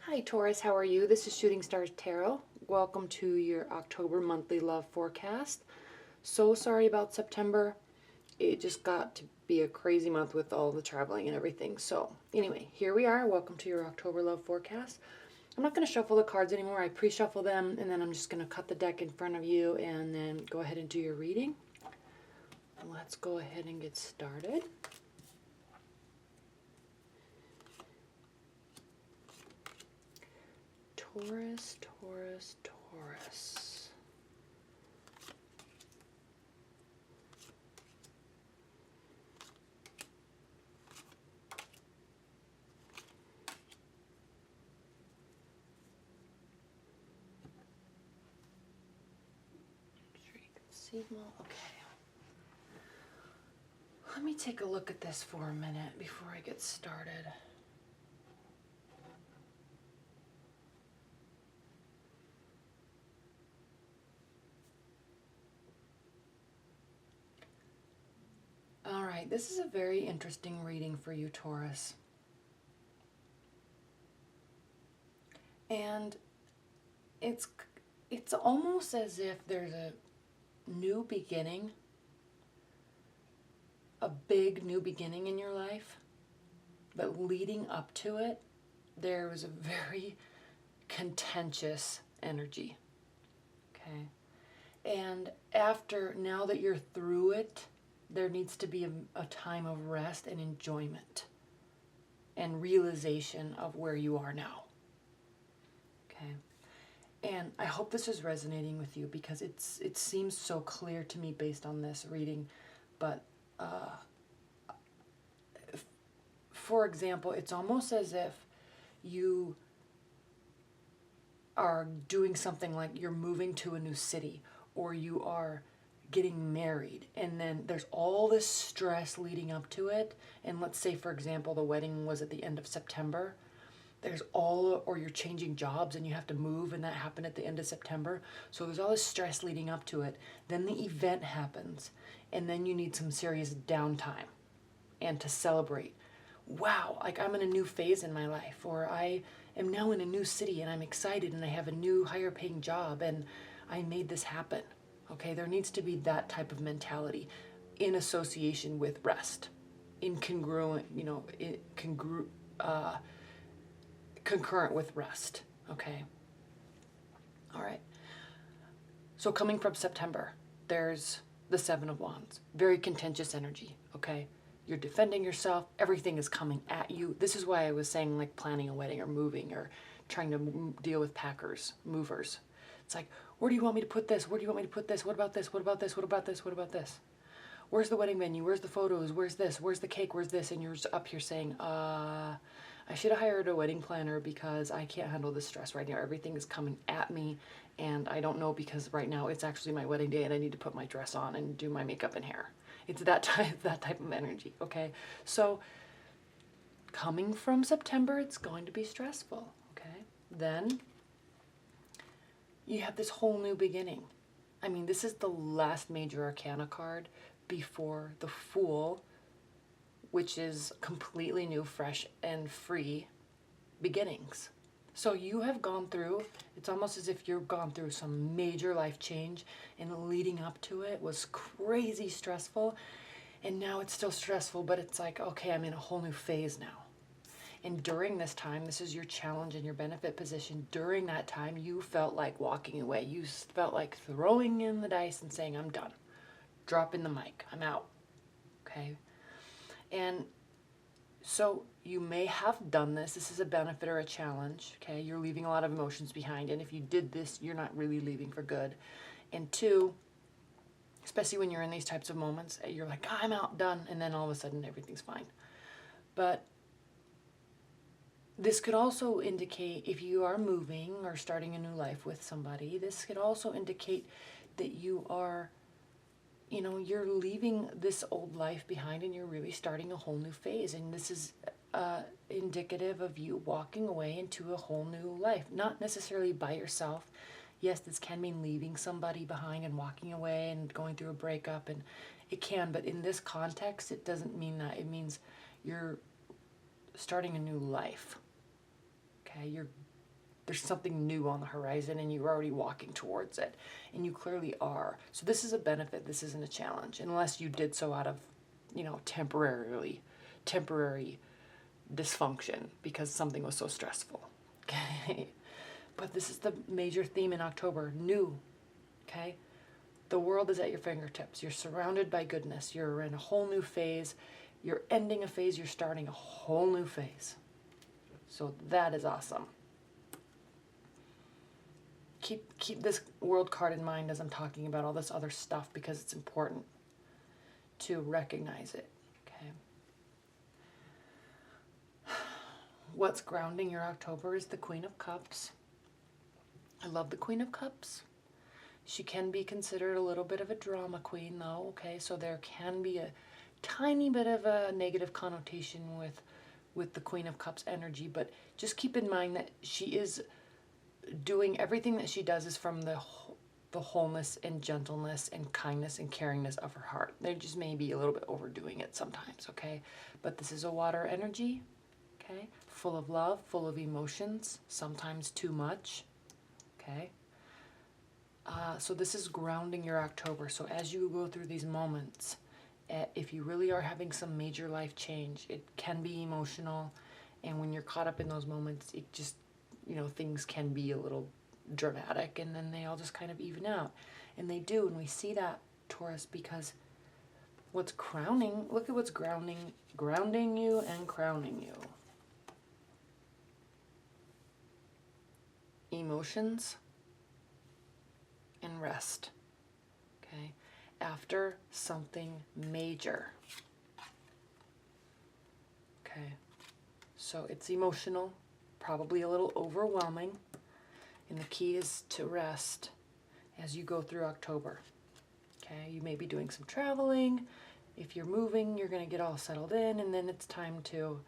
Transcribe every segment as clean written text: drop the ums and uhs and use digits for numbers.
Hi Taurus, how are you? This is Shooting Stars Tarot. Welcome to your October monthly love forecast. So sorry about September. It just got to be a crazy month with all the traveling and everything. So anyway, here we are. Welcome to your October love forecast. I'm not going to shuffle the cards anymore. I pre-shuffle them and then I'm just going to cut the deck in front of you and then go ahead and do your reading. Let's go ahead and get started. Taurus, Taurus, Taurus. Sure you can see them all. Okay. Let me take a look at this for a minute before I get started. All right, this is a very interesting reading for you, Taurus. And it's almost as if there's a new beginning, a big new beginning in your life, but leading up to it, there was a very contentious energy, okay? And now that you're through it, there needs to be a time of rest and enjoyment and realization of where you are now. Okay. And I hope this is resonating with you because it seems so clear to me based on this reading. But for example, it's almost as if you are doing something like you're moving to a new city or you are getting married, and then there's all this stress leading up to it. And let's say, for example, the wedding was at the end of September. Or you're changing jobs and you have to move, and that happened at the end of September. So there's all this stress leading up to it. Then the event happens, and then you need some serious downtime and to celebrate. Wow, like I'm in a new phase in my life, or I am now in a new city and I'm excited and I have a new higher paying job and I made this happen. Okay, there needs to be that type of mentality in association with rest, concurrent with rest. Okay. All right. So coming from September, there's the Seven of Wands, very contentious energy. Okay. You're defending yourself. Everything is coming at you. This is why I was saying like planning a wedding or moving or trying to deal with movers. It's like, where do you want me to put this? Where do you want me to put this? What about this? What about this? What about this? What about this? Where's the wedding venue? Where's the photos? Where's this? Where's the cake? Where's this? And you're up here saying, I should have hired a wedding planner because I can't handle this stress right now. Everything is coming at me and I don't know because right now it's actually my wedding day and I need to put my dress on and do my makeup and hair. It's that type of energy, okay? So coming from September, it's going to be stressful, okay? Then you have this whole new beginning. I mean, this is the last major arcana card before the Fool, which is completely new, fresh, and free beginnings. So you have gone through, it's almost as if you've gone through some major life change, and leading up to it was crazy stressful, and now it's still stressful, but it's like, okay, I'm in a whole new phase now. And during this time, this is your challenge and your benefit position. During that time, you felt like walking away. You felt like throwing in the dice and saying, I'm done. Dropping the mic. I'm out. Okay? And so you may have done this. This is a benefit or a challenge. Okay? You're leaving a lot of emotions behind. And if you did this, you're not really leaving for good. And two, especially when you're in these types of moments, you're like, I'm out, done. And then all of a sudden, everything's fine. But this could also indicate if you are moving or starting a new life with somebody, this could also indicate that you are, you're leaving this old life behind and you're really starting a whole new phase. And this is indicative of you walking away into a whole new life, not necessarily by yourself. Yes, this can mean leaving somebody behind and walking away and going through a breakup, and it can, but in this context, it doesn't mean that. It means you're starting a new life. Okay, you're there's something new on the horizon and you're already walking towards it. And you clearly are. So this is a benefit. This isn't a challenge, unless you did so out of, temporary dysfunction because something was so stressful. Okay. But this is the major theme in October. New. Okay. The world is at your fingertips. You're surrounded by goodness. You're in a whole new phase. You're ending a phase. You're starting a whole new phase. So that is awesome. Keep this world card in mind as I'm talking about all this other stuff, because it's important to recognize it. Okay. What's grounding your October is the Queen of Cups. I love the Queen of Cups. She can be considered a little bit of a drama queen, though. Okay, so there can be a tiny bit of a negative connotation with the Queen of Cups energy, but just keep in mind that she is doing everything that she does is from the wholeness and gentleness and kindness and caringness of her heart. They just may be a little bit overdoing it sometimes, okay? But this is a water energy, okay? Full of love, full of emotions, sometimes too much, okay? So this is grounding your October. So as you go through these moments, if you really are having some major life change, it can be emotional. And when you're caught up in those moments, it just, things can be a little dramatic, and then they all just kind of even out. And they do, and we see that, Taurus, because look at what's grounding you and crowning you. Emotions and rest, okay? After something major, okay? So it's emotional, probably a little overwhelming, and the key is to rest as you go through October, okay? You may be doing some traveling. If you're moving, you're going to get all settled in, and then it's time to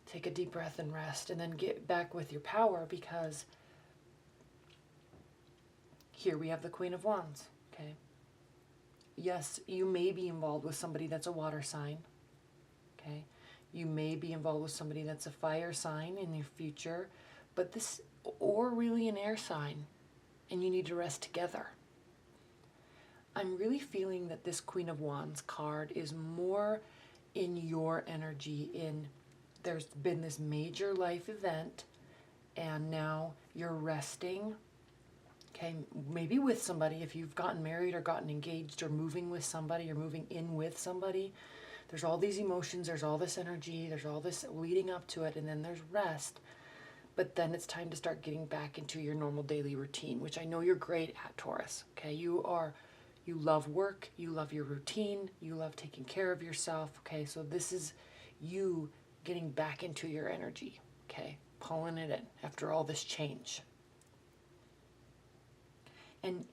take a deep breath and rest, and then get back with your power, because here we have the Queen of Wands, okay? Yes, you may be involved with somebody that's a water sign, okay? You may be involved with somebody that's a fire sign in your future, but this, or really an air sign, and you need to rest together. I'm really feeling that this Queen of Wands card is more in your energy, there's been this major life event, and now you're resting. Okay, maybe with somebody, if you've gotten married or gotten engaged or moving with somebody or moving in with somebody, there's all these emotions, there's all this energy, there's all this leading up to it, and then there's rest. But then it's time to start getting back into your normal daily routine, which I know you're great at, Taurus. Okay, you love work, you love your routine, you love taking care of yourself. Okay, so this is you getting back into your energy, okay, pulling it in after all this change. And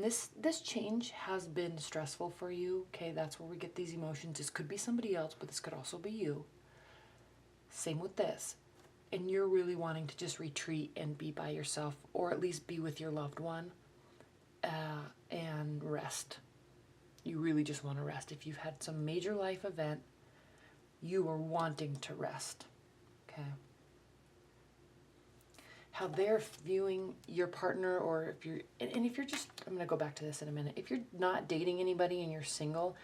this change has been stressful for you, okay? That's where we get these emotions. This could be somebody else, but this could also be you. Same with this. And you're really wanting to just retreat and be by yourself, or at least be with your loved one, and rest. You really just want to rest. If you've had some major life event, you are wanting to rest, okay? How they're viewing your partner, or if you're, and if you're just, I'm going to go back to this in a minute. If you're not dating anybody and you're single,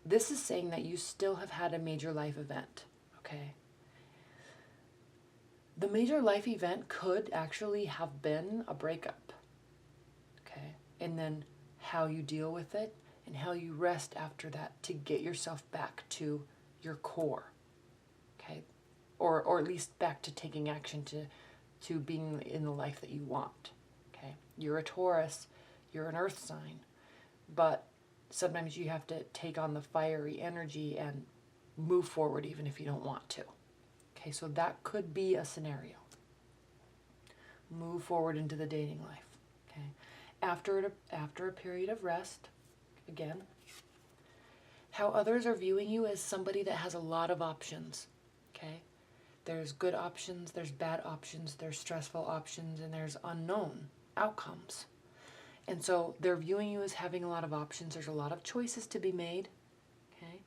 this is saying that you still have had a major life event, okay? The major life event could actually have been a breakup, okay? And then how you deal with it and how you rest after that to get yourself back to your core, okay? Or at least back to taking action to being in the life that you want, okay? You're a Taurus, you're an earth sign, but sometimes you have to take on the fiery energy and move forward even if you don't want to, okay? So that could be a scenario. Move forward into the dating life, okay? After a period of rest, again, how others are viewing you as somebody that has a lot of options, okay? There's good options, there's bad options, there's stressful options, and there's unknown outcomes. And so they're viewing you as having a lot of options. There's a lot of choices to be made, okay?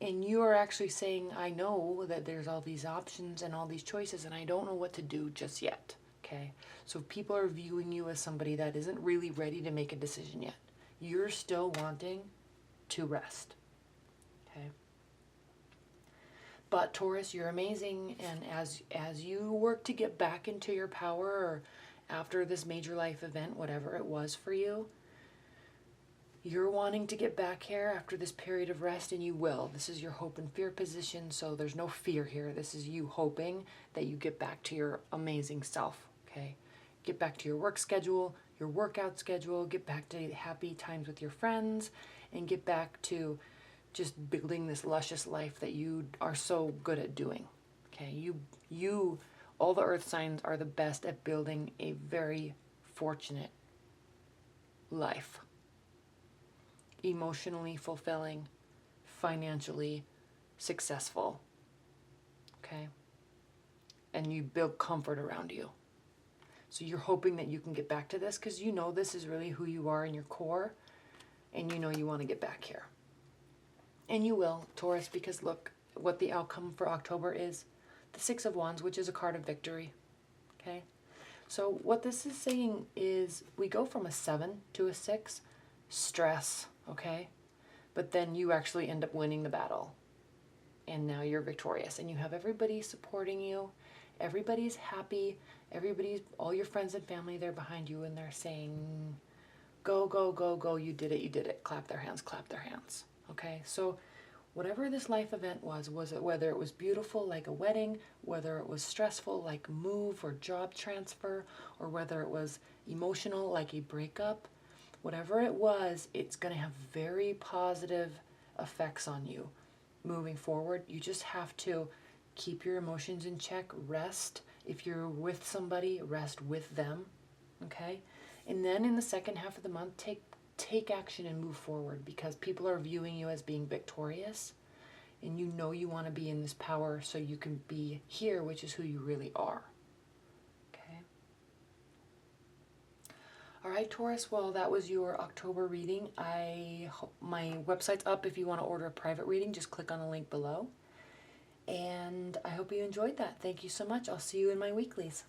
And you are actually saying, I know that there's all these options and all these choices, and I don't know what to do just yet, Okay? So if people are viewing you as somebody that isn't really ready to make a decision yet, you're still wanting to rest. Okay? But Taurus, you're amazing, and as you work to get back into your power, or after this major life event, whatever it was for you, you're wanting to get back here after this period of rest, and you will. This is your hope and fear position, so there's no fear here. This is you hoping that you get back to your amazing self, okay? Get back to your work schedule, your workout schedule, get back to happy times with your friends, and get back to just building this luscious life that you are so good at doing. Okay, you, all the earth signs are the best at building a very fortunate life. Emotionally fulfilling, financially successful. Okay? And you build comfort around you. So you're hoping that you can get back to this because you know this is really who you are in your core, and you know you want to get back here. And you will, Taurus, because look what the outcome for October is. The Six of Wands, which is a card of victory. Okay? So what this is saying is we go from a 7 to a 6. Stress, okay? But then you actually end up winning the battle. And now you're victorious. And you have everybody supporting you. Everybody's happy. All your friends and family, they're behind you and they're saying, go, go, go, go. You did it, you did it. Clap their hands, clap their hands. Okay, so whatever this life event was it whether it was beautiful like a wedding, whether it was stressful like a move or job transfer, or whether it was emotional like a breakup, whatever it was, it's going to have very positive effects on you moving forward. You just have to keep your emotions in check, rest. If you're with somebody, rest with them, okay? And then in the second half of the month, take action and move forward, because people are viewing you as being victorious, and you know you want to be in this power so you can be here, which is who you really are. Okay. All right, Taurus. Well, that was your October reading. My website's up if you want to order a private reading. Just click on the link below. And I hope you enjoyed that. Thank you so much. I'll see you in my weeklies.